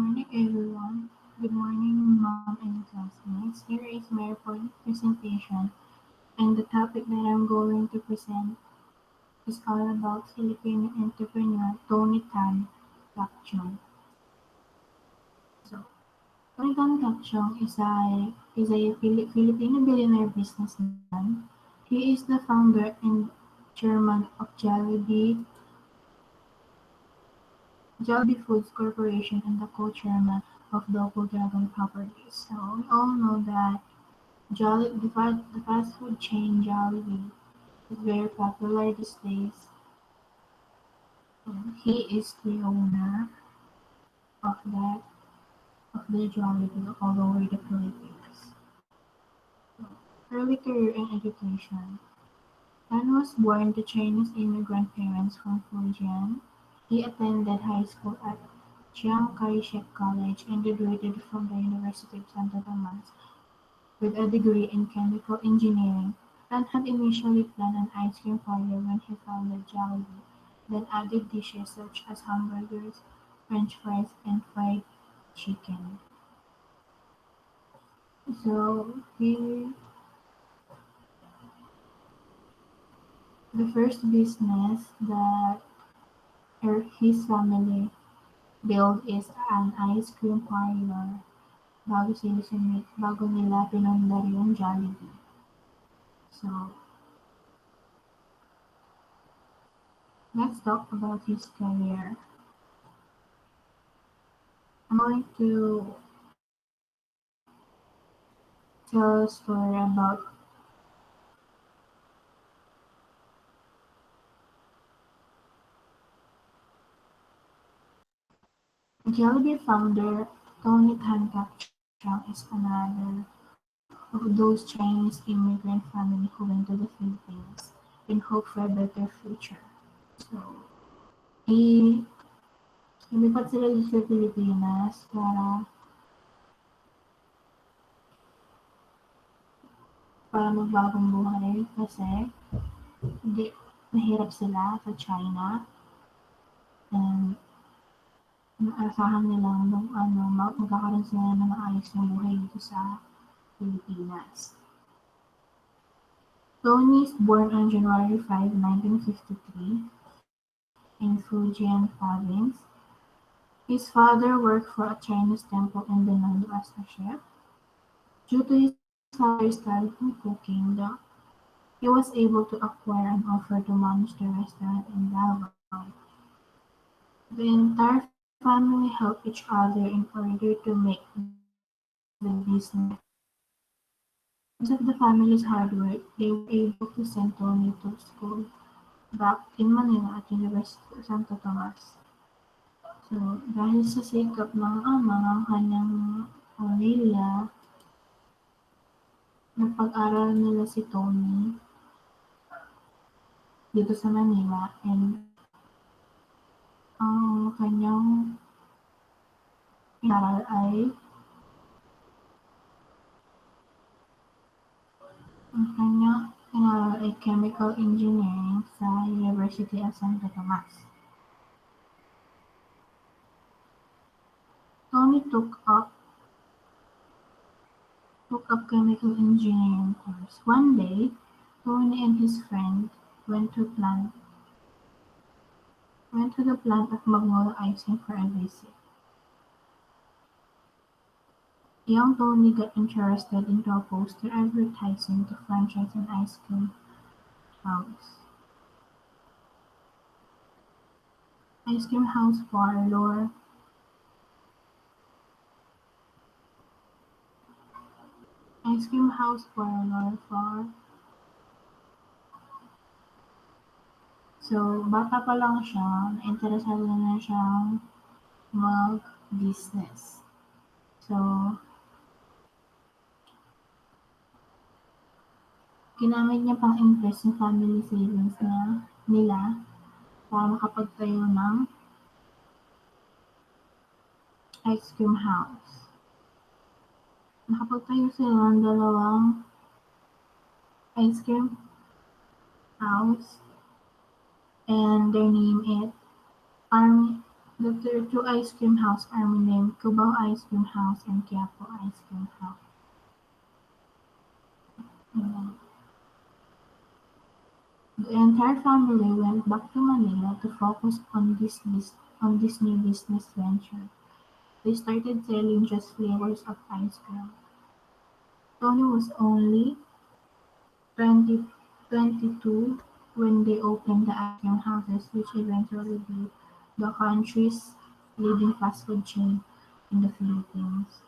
morning, everyone. Good morning, mom and classmates. Here is my presentation, and the topic that I'm going to present is all about Filipino entrepreneur Tony Tan Caktiong. So, Tony Tan Caktiong is a Filipino billionaire businessman. He is the founder and chairman of Jollibee Foods Corporation and the co-chairman of Double Dragon Properties. So we all know that the fast food chain Jollibee is very popular these days. He is the owner of that of the Jollibee all over the Philippines. Early career and education. Tan was born to Chinese immigrant parents from Fujian. He attended high school at Chiang Kai-shek College and graduated from the University of Santo Tomas with a degree in chemical engineering. Tan had initially planned an ice cream parlor when he founded Jollibee, then added dishes such as hamburgers, french fries, and fried chicken. So the first business that his family built is an ice cream parlor bago nila pinundar yung Jollibee. So, let's talk about his career. I'm going to tell a story about Jollibee founder Tony Tan Caktiong is another of those Chinese immigrant family who went to the Philippines in hope for a better future. So, i lumipat sila dito sa Pilipinas para magbagong buhay kasi hindi nahirap sila sa China and inaasahan nilang magkakaroon sila ng maayos na buhay dito sa Pilipinas. Tony is born on January 5, 1953 in Fujian Province. His father worked for a Chinese temple in Binondo as a chef. Due to his father's talent in cooking, he was able to acquire an offer to manage the restaurant in Davao. The entire family helped each other in order to make the business. Because of the family's hard work, they were able to send Tony to school back in Manila at University of Santo Tomas. So, dahil sa sikap ng ama ng kanyang pamilya, napag-aral nila si Tony dito sa Manila and ang kanyang inaral ay chemical engineering sa University of Santo Tomas. Tony took up chemical engineering course. One day, Tony and his friend went to the plant of Magnolia Ice Cream for a visit. Young Tony got interested into a poster advertising to franchise an ice cream house. Ice cream house parlor. Ice cream house parlor for So, bata pa lang siya, interesado na siyang mag-business. So, ginamit niya pang invest yung family savings nila para makapagtayo ng ice cream house. Nakapagtayo sila ng dalawang ice cream house and their name is The two ice cream houses are renamed Cubao Ice Cream House and Quiapo Ice Cream House. And the entire family went back to Manila to focus on this new business venture. They started selling just flavors of ice cream. Tony was only 22 when they opened the ice cream houses, which eventually became the country's leading fast food chain in the Philippines.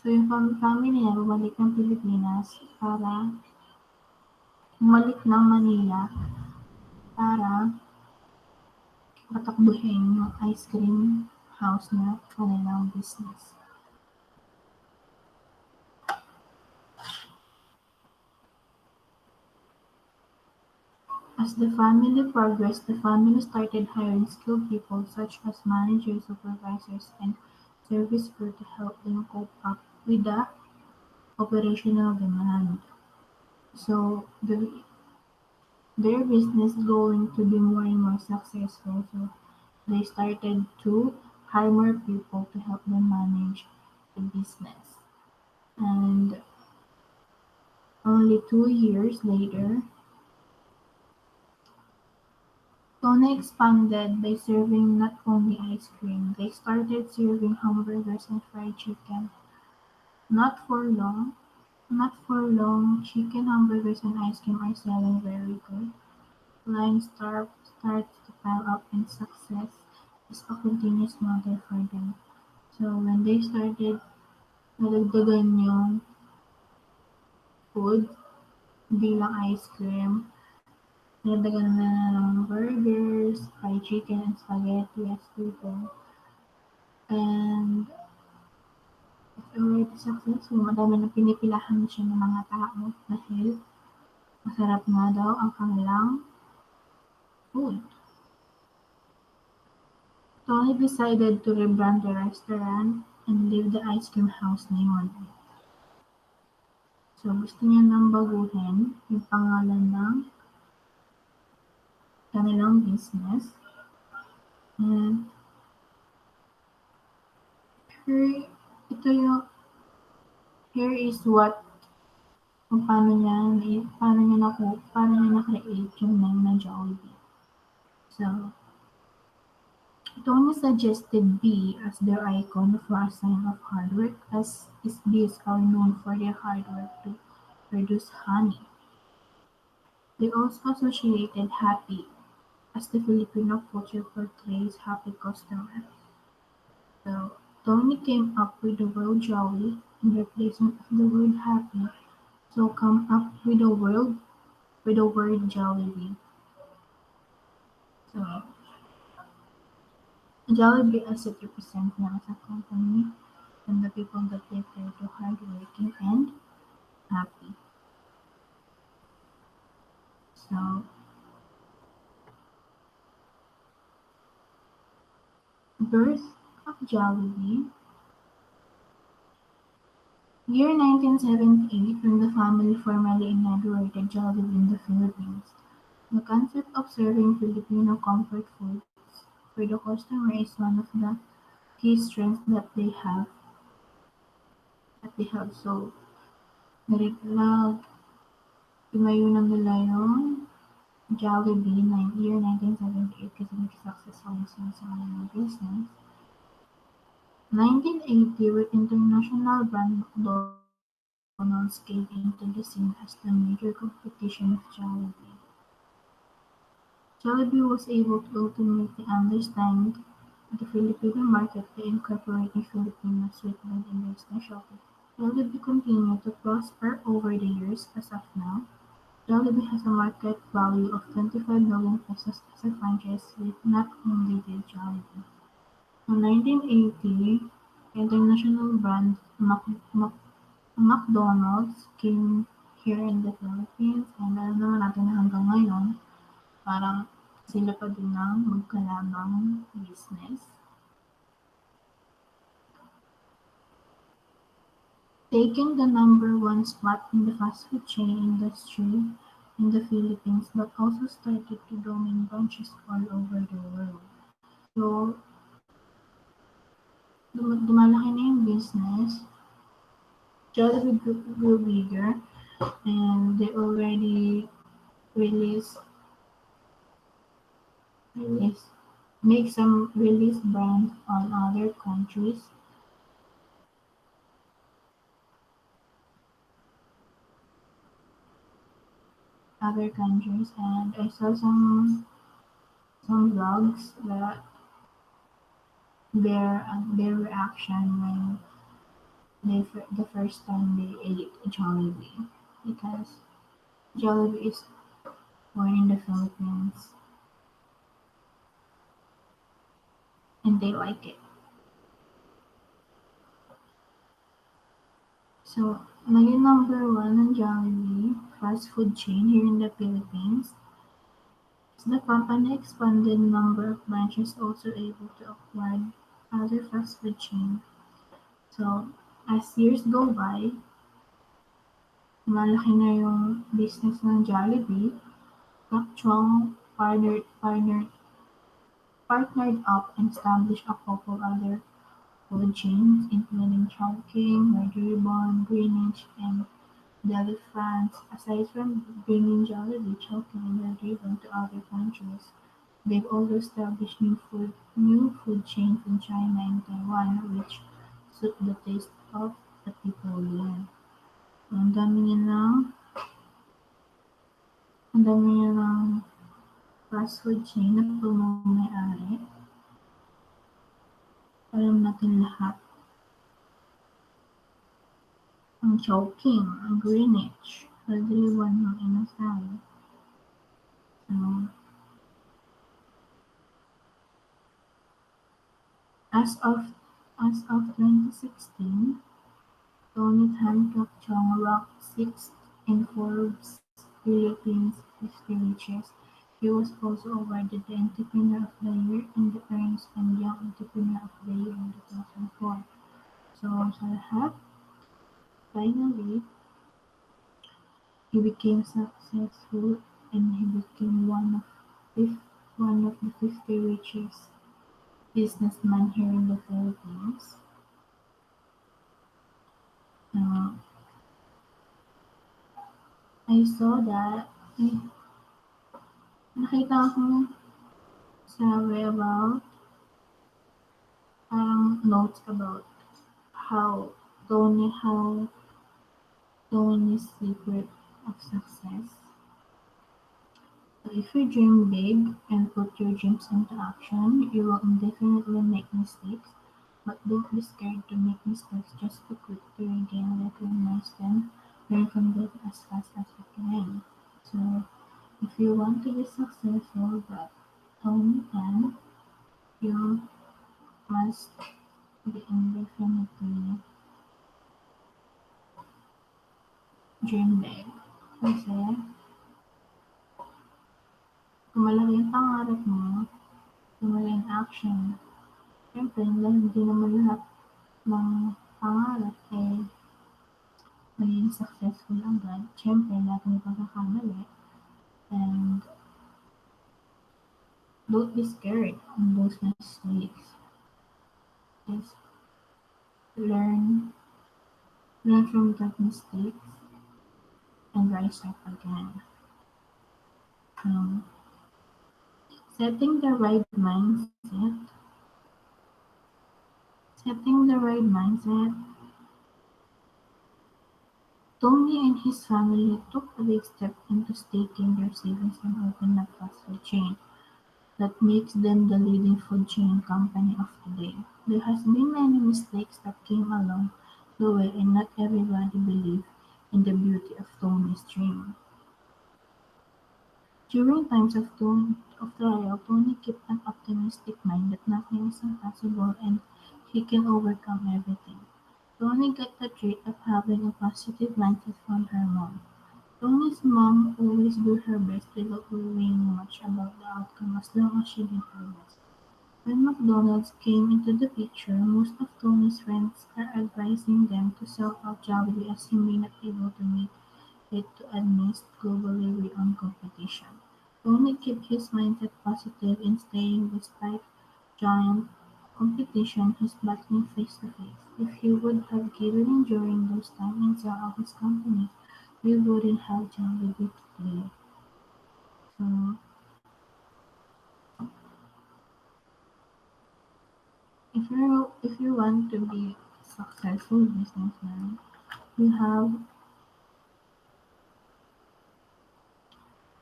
So yung family niya bumalik ng Pilipinas para bumalik ng Manila para patakbuhin yung ice cream house na kanilang business. As the family progressed, the family started hiring skilled people such as managers, supervisors, and service crew to help them cope up with the operational demand. So their business going to be more and more successful. So they started to hire more people to help them manage the business. And only 2 years later, Tony expanded by serving not only ice cream, they started serving hamburgers and fried chicken. Not for long, not for long, chicken hamburgers and ice cream are selling very good. Lines starts to pile up and success is a continuous matter for them. So when they started nadagdagan yung food, hindi lang ice cream, nadagdagan na ng burgers, fried chicken, and spaghetti as people. And it's already successful. Madami na pinipilahan siya ng mga tao dahil masarap nga daw ang kanilang food. Tony decided to rebrand the restaurant and leave the ice cream house na yun. So gusto niya nang baguhin yung pangalan ng kanilang business. And here, ito yung, here is what kung paano niya na-create yung name na Jollibee. So, Tony suggested B as their icon for a sign of hard work, as bees are known for their hard work to produce honey. They also associated happy, as the Filipino culture portrays happy customers. So, Tony came up with the word jolly in replacement of the word happy, so come up with the word Jollibee. So, Jollibee as it represents niya as a company and the people that they care to hardworking and happy. So, birth of Jollibee. Year 1978 when the family formally inaugurated Jollibee in the Philippines. The concept of serving Filipino comfort foods for the customer is one of the key strengths that they have. So, pinayunan nila yung Jollibee year 1978 kasi nag-successful sila sa kanilang business. 1980 with international brand McDonald's came into the scene as the major competition of Jollibee. Jollibee was able to ultimately understand the Filipino market by incorporating Filipino sweetened in their specialty. Jollibee continued to prosper over the years. As of now, Jollibee has a market value of 25 million pesos as a franchise with not only did Jollibee. In 1980, international brand McDonald's came here in the Philippines, and alam naman natin na hanggang ngayon, parang sila pa din ang magkalabang business. Taking the number one spot in the fast food chain industry in the Philippines, but also started to dominate branches all over the world. So, dumalaki na yung business. Jollibee grew bigger, and they already release release make some release brands on other countries, and I saw some vlogs that their reaction when the first time they ate Jollibee, because Jollibee is born in the Philippines and they like it. So, naging number one ng Jollibee fast food chain here in the Philippines. As the company expanded, number of branches also able to acquire other fast food chains. So, as years go by, malaki na yung business ng Jollibee. Caktiong partnered up and established a couple other food chains, including Chowking, Red Ribbon, Greenwich, and Deli France. Aside from bringing Jollibee, Chowking, and Red Ribbon to other countries, they've also established new food chains in China and Taiwan, which suit the taste of the people there. So, ang dami niya ng fast food chain na pumamay-ari. Alam natin lahat. Ang Chowking, ang Greenwich, Pagdiriwan ng Inasal. So, as of as of 2016, Tony Tan Caktiong ranked sixth in Forbes Philippines 50 Richest. He was also awarded the Entrepreneur of the Year in the Ernst and Young Entrepreneur of the Year in 2004. So sa lahat, finally, he became successful and he became one of the 50 richest businessmen here in the Philippines. Uh, I saw that, nakita ko sabi about notes about how how Tony's secret of success. So if you dream big and put your dreams into action, you will definitely make mistakes, but don't be scared to make mistakes. Just be quick to regain, recognize them, learn from them as fast as you can. So if you want to be successful, but Tony can, you must be indefinitely dream big. Kasi kung malaki yung pangarap mo, kung malaki yung action, siyempre hindi naman lahat ng pangarap ay magiging successful agad. Siyempre lahat may pagkakamali. And don't be scared on those mistakes. Just learn from that mistakes and rise up again. Um, setting the right mindset. Setting the right mindset. Tony and his family took a big step into staking their savings and opened a fast food chain that makes them the leading food chain company of today. There has been many mistakes that came along the way and not everybody believed in the beauty of Tony's dream. During times of trial, Tony kept an optimistic mind that nothing is impossible and he can overcome everything. Tony got the trait of having a positive mindset from her mom. Tony's mom always did her best without worrying much about the outcome as long as she did her best. When McDonald's came into the picture, most of Tony's friends are advising them to sell out Jollibee as he may not be able to meet it to amidst globally renowned competition. Tony kept his mindset positive in staying despite giant competition he's battling face to face. If he would have given in during those times and saw of his company, we wouldn't have Jollibee today. So if you want to be a successful businessman, you have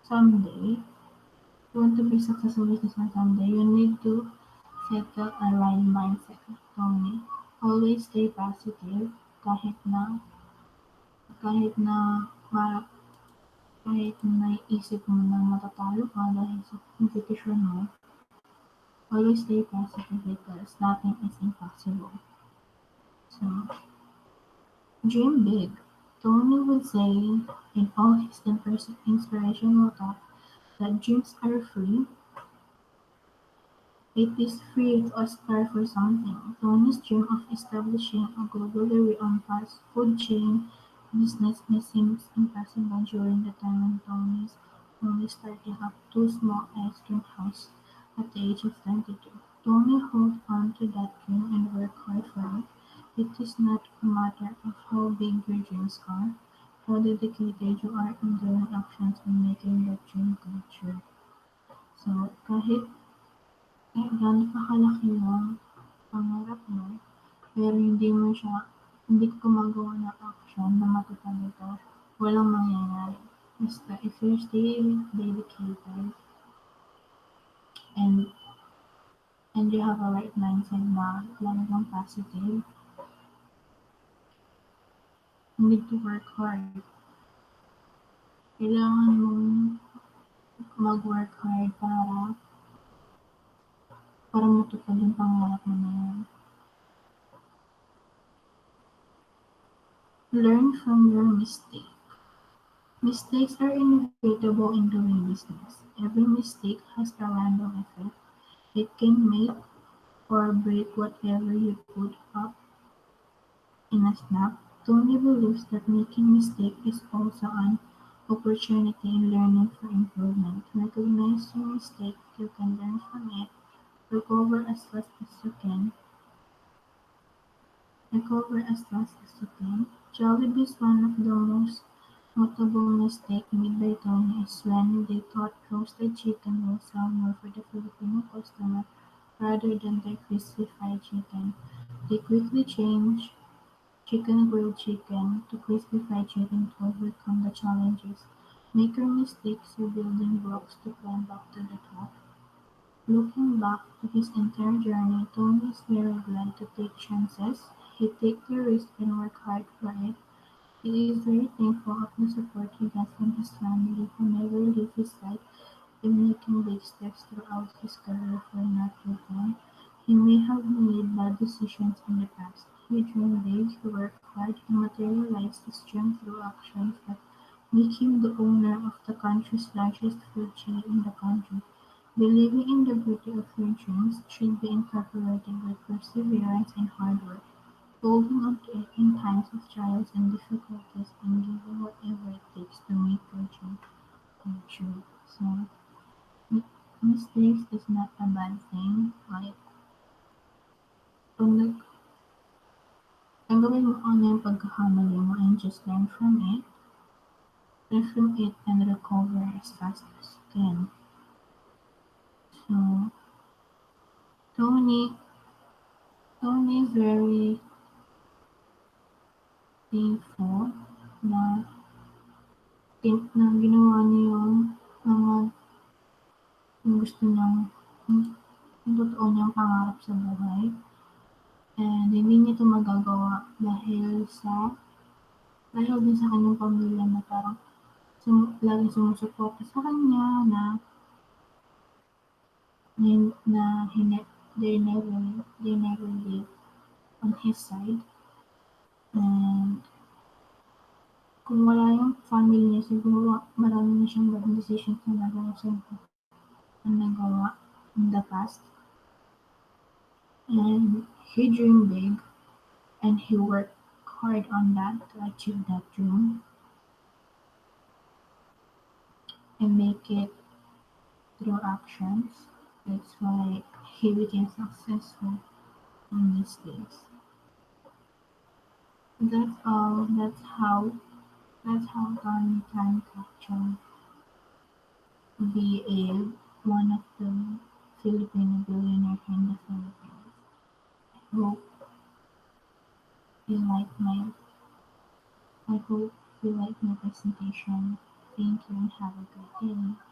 someday you want to be a successful businessman someday, you need to settle a right mindset, Tony. Always stay positive kahit na kahit na ma kahit na naisip mo na matatalo ka dahil sa competition mo, always stay positive because nothing is impossible. So, dream big. Tony would say in all his inspirational talk that dreams are free. It is free to aspire for something. Tony's dream of establishing a globally renowned fast food chain business may seem impossible during the time when Tony's only starting up two small ice cream houses at the age of 22. Tony holds on to that dream and works hard for it. It is not a matter of how big your dreams are, how dedicated you are in doing actions and making that dream come true. So, gaano pa kalaki yung pangarap mo, pero hindi ka gumagawa ng action na matatupad ito, walang mangyayari. Basta if you stay dedicated and and you have a right mindset na talagang positive, you need to work hard. Kailangan mong mag-work hard para matupad yung pangarap mo na yun. Learn from your mistake. Mistakes are inevitable in doing business. Every mistake has a random effect. It can make or break whatever you put up in a snap. Tony believes that making mistakes is also an opportunity in learning for improvement. Recognize your mistake, you can learn from it, recover as fast as you can. Recover as fast as you can. Jollibee is one of the most notable mistakes made by Tony is when they thought roasted chicken will sell more for the Filipino customer rather than their crispy fried chicken. They quickly changed chicken grilled chicken to crispy fried chicken to overcome the challenges. Make your mistakes your building blocks to climb back to the top. Looking back to his entire journey, Tony is very glad to take chances. He takes the risk and work hard for it. He is very thankful of the support he gets from his family, who never leave his side in making big steps throughout his career for not giving. He may have made bad decisions in the past. He dreamed big, he worked hard, he materialized his dream through actions that make him the owner of the country's largest food chain in the country. Believing in the beauty of your dreams should be incorporated with perseverance and hard work, holding on to it in times of trials and difficulties, and giving whatever it takes to make your dream come true. So, mistakes is not a bad thing. Like, kung ang gawin mo ano yung pagkakamali mo and just learn from it and recover as fast as you can. So, Tony, Tony is very thankful na, na ginawa niya mga yung gusto niyang, yung totoo niyang pangarap sa buhay. And hindi niya ito magagawa dahil din sa kanyang pamilya na parang laging sumusuporta sa kanya na they never leave on his side. And kung wala yung family niya, siguro marami na siyang bad decisions na nagawa in the past. And he dreamed big and he worked hard on that to achieve that dream and make it through actions. That's why he became successful in these days. That's all. That's how Tony Tan Caktiong be one of the Filipino billionaire in the Philippines. Hope you like my I hope you like my presentation. Thank you and have a good day.